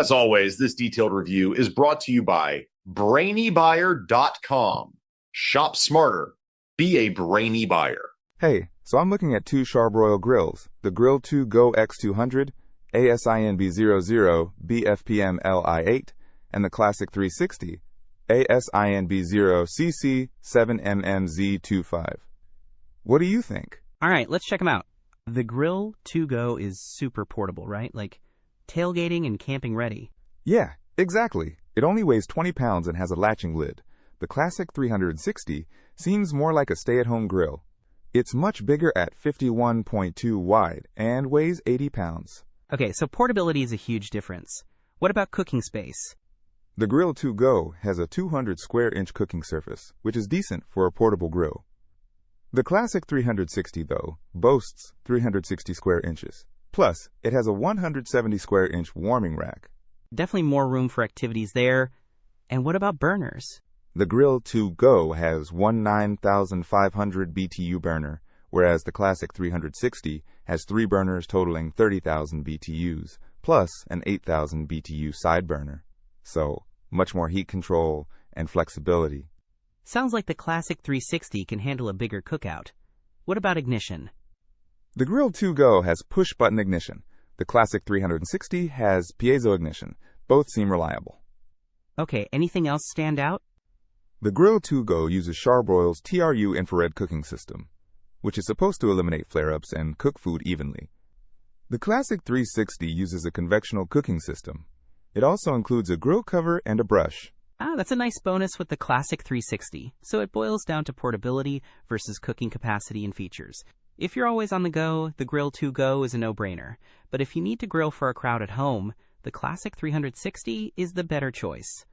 As always, this detailed review is brought to you by BrainyBuyer.com. Shop smarter. Be a brainy buyer. Hey, so I'm looking at two Char-Broil grills, the Grill2Go X200, ASINB00 BFPM-LI8, and the Classic 360, ASINB0CC 7MMZ25. What do you think? All right, let's check them out. The Grill2Go is super portable, right? Like tailgating and camping ready. Yeah, exactly. It only weighs 20 pounds and has a latching lid. The Classic 360 seems more like a stay-at-home grill. It's much bigger at 51.2 wide and weighs 80 pounds. Okay, so portability is a huge difference. What about cooking space? The Grill2Go has a 200 square inch cooking surface, which is decent for a portable grill. The Classic 360, though, boasts 360 square inches. Plus, it has a 170 square inch warming rack. Definitely more room for activities there. And what about burners? The Grill2Go has one 9,500 BTU burner, whereas the Classic 360 has 3 burners totaling 30,000 BTUs, plus an 8,000 BTU side burner. So, much more heat control and flexibility. Sounds like the Classic 360 can handle a bigger cookout. What about ignition? The Grill2Go has push-button ignition. The Classic 360 has piezo ignition. Both seem reliable. Okay, anything else stand out? The Grill2Go uses Char-Broil's TRU infrared cooking system, which is supposed to eliminate flare-ups and cook food evenly. The Classic 360 uses a convectional cooking system. It also includes a grill cover and a brush. That's a nice bonus with the Classic 360, so it boils down to portability versus cooking capacity and features. If you're always on the go, the Grill2Go is a no-brainer. But if you need to grill for a crowd at home, the Classic 360 is the better choice.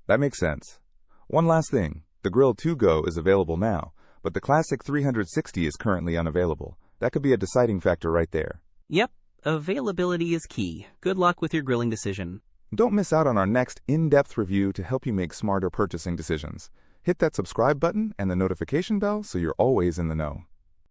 That makes sense. One last thing, the Grill2Go is available now, but the Classic 360 is currently unavailable. That could be a deciding factor right there. Yep, availability is key. Good luck with your grilling decision. Don't miss out on our next in-depth review to help you make smarter purchasing decisions. Hit that subscribe button and the notification bell so you're always in the know.